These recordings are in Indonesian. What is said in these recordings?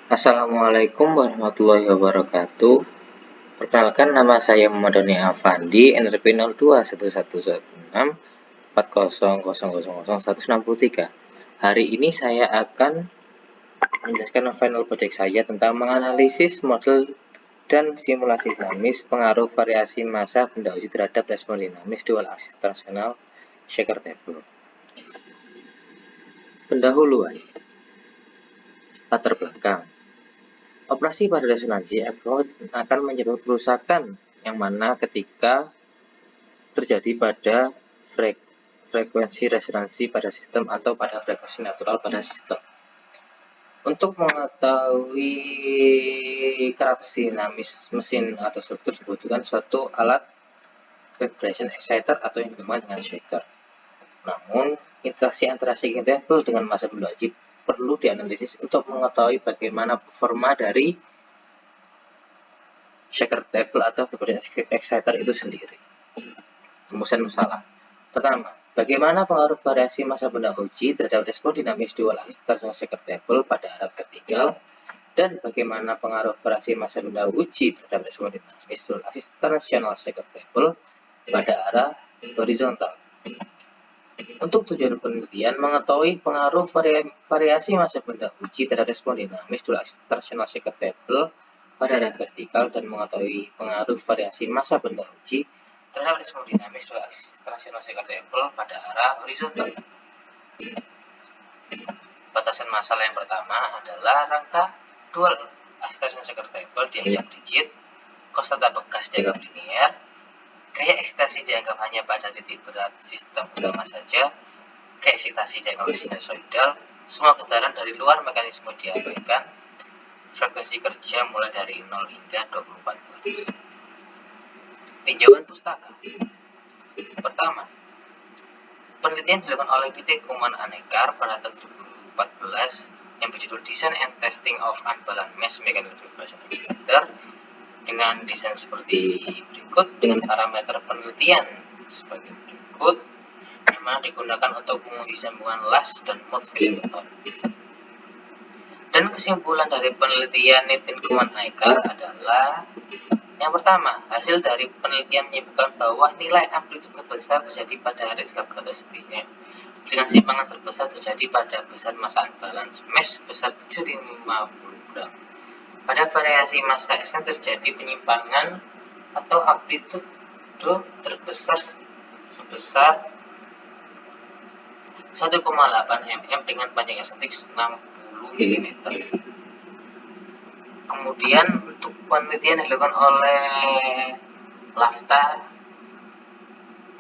Assalamualaikum warahmatullahi wabarakatuh. Perkenalkan, nama saya Muhammad Doni Afandi, NRP 02111640000163. Hari ini saya akan menjelaskan final project saya tentang menganalisis model dan simulasi dinamis pengaruh variasi massa benda uji terhadap respon dinamis dual aksis translasional shaker table. Pendahuluan. Latar belakang. Operasi pada resonansi akan menyebabkan kerusakan yang mana ketika terjadi pada frekuensi resonansi pada sistem atau pada frekuensi natural pada sistem. Untuk mengetahui karakteristik dinamis mesin atau struktur dibutuhkan suatu alat vibration exciter atau yang dinamakan dengan shaker. Namun, interaksi antara shaking table dengan massa benda uji perlu dianalisis untuk mengetahui bagaimana performa dari shaker table atau vibration exciter itu sendiri. Rumusan masalah. Pertama, bagaimana pengaruh variasi massa benda uji terhadap respon dinamis dual aksis translasional shaker table pada arah vertikal, dan bagaimana pengaruh variasi massa benda uji terhadap respon dinamis dual aksis translasional shaker table pada arah horizontal. Untuk tujuan penelitian, mengetahui pengaruh variasi massa benda uji terhadap respon dinamis dual aksis translasional shaker table pada arah vertikal dan mengetahui pengaruh variasi massa benda uji terhadap respon dinamis dual aksis translasional shaker table pada arah horizontal. Batasan masalah yang pertama adalah rangka dual aksis translasional shaker table dianggap rigid, konstanta bekas dianggap linear, gaya eksitasi dianggap hanya pada titik berat sistem utama saja, gaya eksitasi dianggap sinusoidal, semua getaran dari luar mekanisme diabaikan, frekuensi kerja mulai dari 0 hingga 24 Hz. Tinjauan pustaka. Pertama, penelitian dilakukan oleh Titik Kuman Anekar pada tahun 2014 yang berjudul Design and Testing of Unbalanced Mesh Mechanical Vibration Exciter dengan desain seperti berikut dengan parameter penelitian sebagai berikut, yang mana digunakan untuk menguji sambungan las dan mode filling method. Dan kesimpulan dari penelitian Nitin Kuman Anekar adalah yang pertama, hasil dari penelitian menyebutkan bahwa nilai amplitude terbesar terjadi pada range 800 pm dengan simpangan terbesar terjadi pada besar massa unbalance mesh sebesar 750 gram. Pada variasi massa S terjadi penyimpangan atau amplitude terbesar sebesar 1,8 mm dengan panjang estetik 60 mm. Kemudian untuk penelitian yang dilakukan oleh Lafta,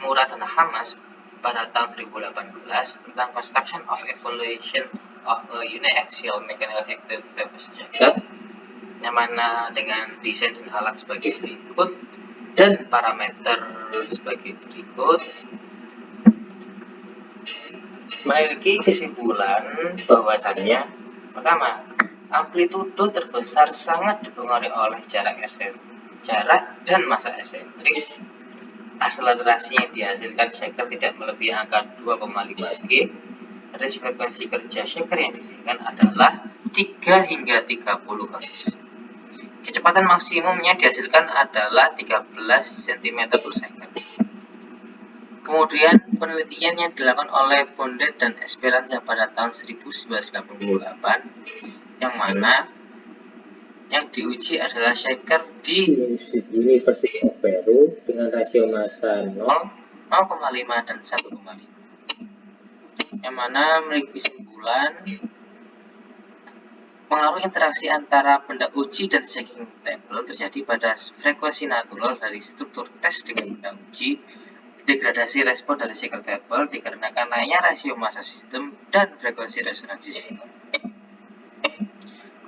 Murad dan Hamas pada tahun 2018 tentang construction of evaluation of a uniaxial mechanical active vibration shaker, yang mana dengan desain dan alat sebagai berikut dan parameter sebagai berikut, memiliki kesimpulan bahwasannya pertama, amplitudo terbesar sangat dipengaruhi oleh jarak dan massa eksentris. Akselerasi yang dihasilkan shaker tidak melebihi angka 2,5 G. Range frekuensi kerja shaker yang disediakan adalah 3 hingga 30 Hz. Kecepatan maksimumnya dihasilkan adalah 13 cm per second. Kemudian penelitian yang dilakukan oleh Bondet dan Esperanza pada tahun 1988, yang mana yang diuji adalah shaker di University of Peru dengan rasio massa 0, 0,5 dan 1,5, yang mana memiliki kesimpulan pengaruh interaksi antara benda uji dan shaking table terjadi pada frekuensi natural dari struktur tes dengan benda uji, degradasi respon dari shaker table dikarenakan naiknya rasio massa sistem dan frekuensi resonansi sistem.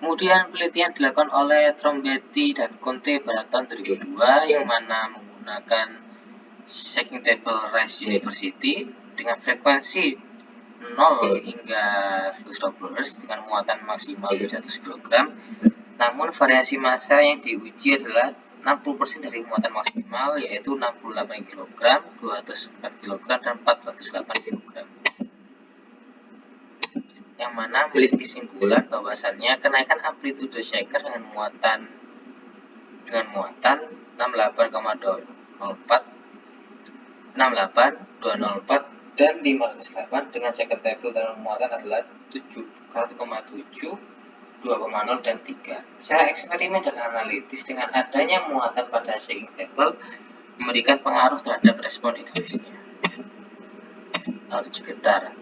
Kemudian penelitian dilakukan oleh Trombetti dan Conte pada tahun 2002 yang mana menggunakan shaking table Rice University dengan frekuensi 0 hingga 120 Hz dengan muatan maksimal 200 kg. Namun variasi massa yang diuji adalah 60% dari muatan maksimal, yaitu 68 kg, 204 kg, dan 408 kg. yang mana memiliki kesimpulan bahwasannya kenaikan amplitude shaker dengan muatan 68,204 dan 508 dengan shaker table dengan muatan adalah 1,7, 2,0 dan 3. Secara eksperimen dan analitis dengan adanya muatan pada shaking table memberikan pengaruh terhadap respon dinamisnya. Alat uji getar.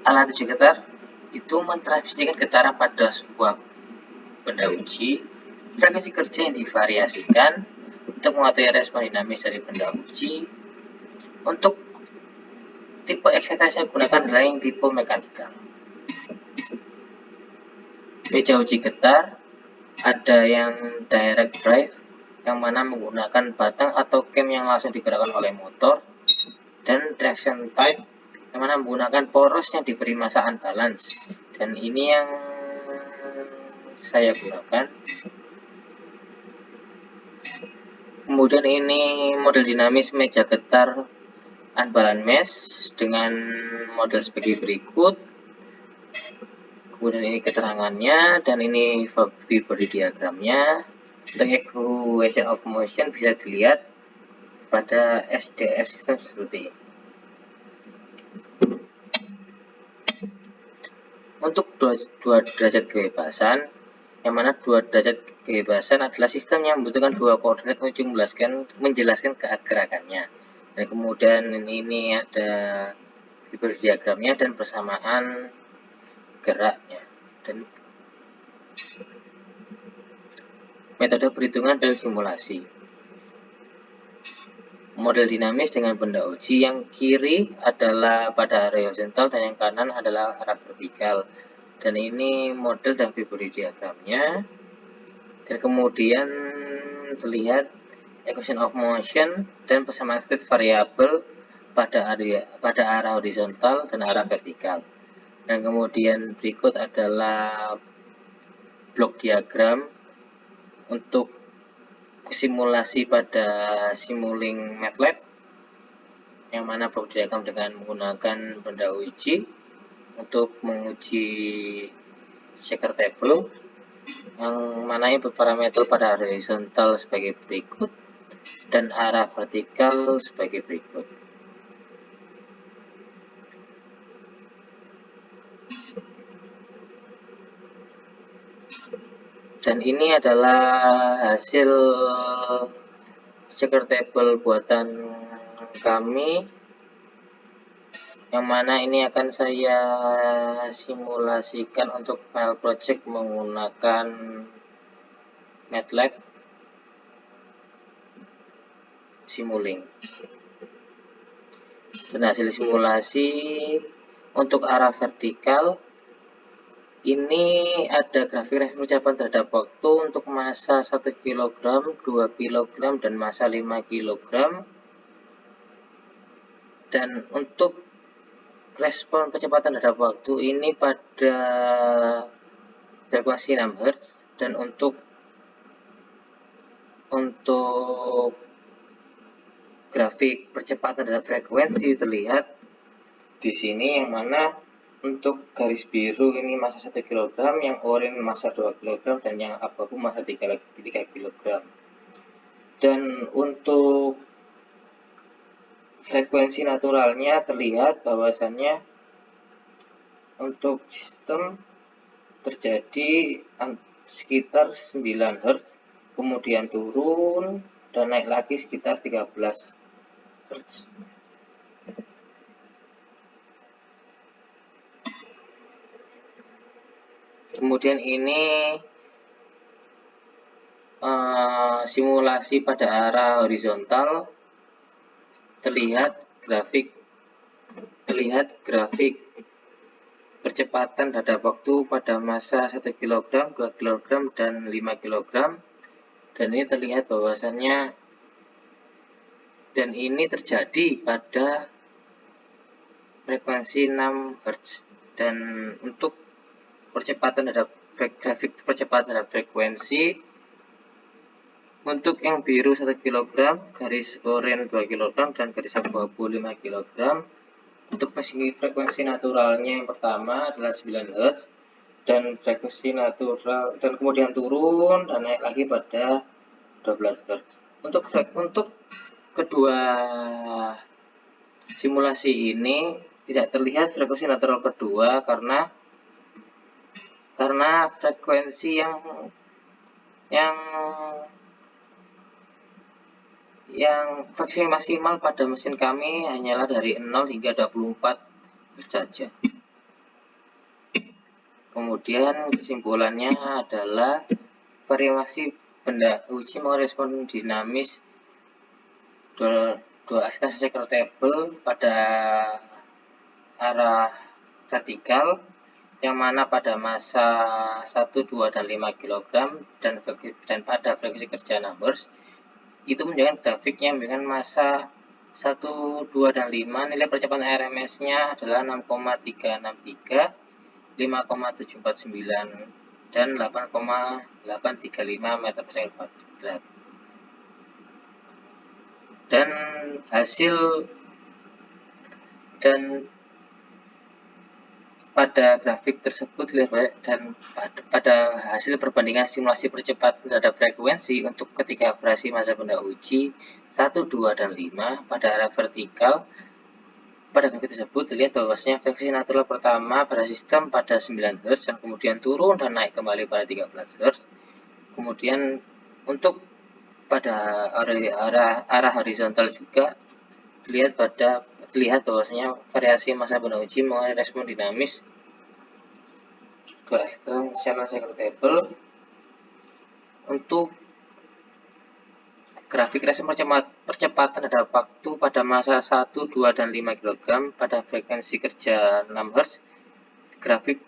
Alat uji getar itu mentransmisikan getaran pada sebuah benda uji. Frekuensi kerja yang divariasikan untuk mengetahui respon dinamis dari benda uji. Untuk tipe eksitasi yang digunakan adalah yang tipe mekanikal. Meja uji getar ada yang direct drive yang mana menggunakan batang atau cam yang langsung digerakkan oleh motor, dan traction type yang mana menggunakan poros yang diberi massa unbalance, dan ini yang saya gunakan. Kemudian ini model dinamis meja getar unbalance mesh dengan model sebagai berikut. Kemudian ini keterangannya, dan ini free body diagramnya. Untuk equation of motion bisa dilihat pada SDF system seperti ini. Untuk dua derajat kebebasan, yang mana dua derajat kebebasan adalah sistem yang membutuhkan dua koordinat untuk menjelaskan gerakannya. Dan kemudian ini ada fiber diagramnya dan persamaan geraknya. Dan metode perhitungan dan simulasi. Model dinamis dengan benda uji yang kiri adalah pada arah horizontal dan yang kanan adalah arah vertikal. Dan ini model dan fiber diagramnya. Dan kemudian terlihat equation of motion dan persamaan state variable pada arah horizontal dan arah vertikal. Dan kemudian berikut adalah blok diagram untuk simulasi pada Simulink MATLAB, yang mana blok diagram dengan menggunakan benda uji untuk menguji shaker table, yang mana ini berparameter pada arah horizontal sebagai berikut dan arah vertikal sebagai berikut. Dan ini adalah hasil shaker table buatan kami, yang mana ini akan saya simulasikan untuk file project menggunakan MATLAB Simulink. Dan hasil simulasi untuk arah vertikal ini ada grafik respon percepatan terhadap waktu untuk massa 1 kg, 2 kg, dan massa 5 kg. Dan untuk respon percepatan terhadap waktu ini pada frekuensi 6 Hz, dan untuk grafik percepatan terhadap frekuensi terlihat di sini, yang mana untuk garis biru ini massa 1 kg, yang oranye massa 2 kg, dan yang abu-abu massa 3 kg. Dan untuk frekuensi naturalnya terlihat bahwasannya untuk sistem terjadi sekitar 9 Hz, kemudian turun dan naik lagi sekitar 13 Hz. Kemudian ini simulasi pada arah horizontal, terlihat grafik percepatan terhadap waktu pada massa 1 kg, 2 kg, dan 5 kg. Dan ini terlihat bahwasannya, dan ini terjadi pada frekuensi 6 Hz. Dan untuk percepatan terhadap grafik percepatan terhadap frekuensi, untuk yang biru 1 kg, garis oranye 2 kg, dan garis abu-abu 5 kg, Untuk frekuensi naturalnya yang pertama adalah 9 Hz, dan frekuensi natural dan kemudian turun dan naik lagi pada 12 Hz. Untuk kedua simulasi ini tidak terlihat frekuensi natural kedua karena frekuensi yang frekuensi maksimal pada mesin kami hanyalah dari 0 hingga 24 Hz saja. Kemudian kesimpulannya adalah variasi benda uji merespon dinamis dual asistensi sekretable pada arah vertikal, yang mana pada massa 1, 2, dan 5 kg dan pada frekuensi kerja 6 Hz itu menunjukkan grafiknya menunjukkan massa 1, 2, dan 5 nilai percepatan RMS-nya adalah 6,363, 5,749 dan 8,835 meter per second kuadrat. Dan pada grafik tersebut dan pada hasil perbandingan simulasi percepatan terhadap frekuensi untuk ketiga variasi massa benda uji 1, 2, dan 5 pada arah vertikal, pada grafik tersebut terlihat bahwasanya frekuensi natural pertama pada sistem pada 9 Hz dan kemudian turun dan naik kembali pada 13 Hz. Kemudian untuk pada arah horizontal juga terlihat bahwasanya variasi massa benda uji mengenai respon dinamis ke channel sekretable. Untuk grafik respon percepatan terhadap waktu pada massa 1, 2, dan 5 kg pada frekuensi kerja 6 Hz, grafik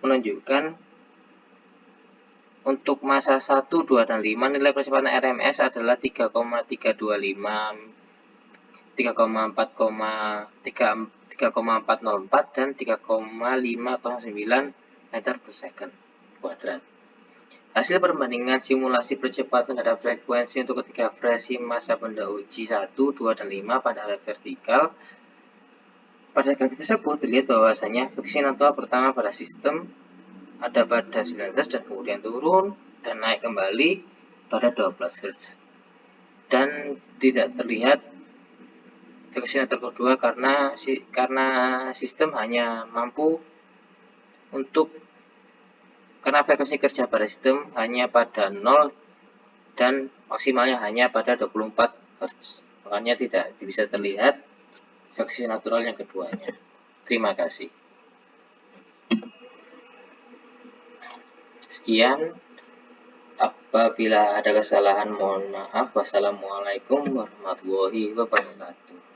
menunjukkan untuk massa 1, 2, dan 5 nilai percepatan RMS adalah 3,325, 3,404 dan 3,509 meter per second kuadrat. Hasil perbandingan simulasi percepatan terhadap frekuensi untuk ketiga variasi massa benda uji 1, 2, dan 5 pada arah vertikal. Pada grafik tersebut terlihat bahwasanya frekuensi natural pertama pada sistem ada pada 9 Hz dan kemudian turun dan naik kembali pada 12 Hz. Dan tidak terlihat frekuensi natural kedua karena sistem hanya mampu karena frekuensi kerja pada sistem hanya pada 0 dan maksimalnya hanya pada 24 Hz. Makanya tidak bisa terlihat frekuensi natural yang keduanya. Terima kasih. Sekian, apabila ada kesalahan mohon maaf. Wassalamualaikum warahmatullahi wabarakatuh.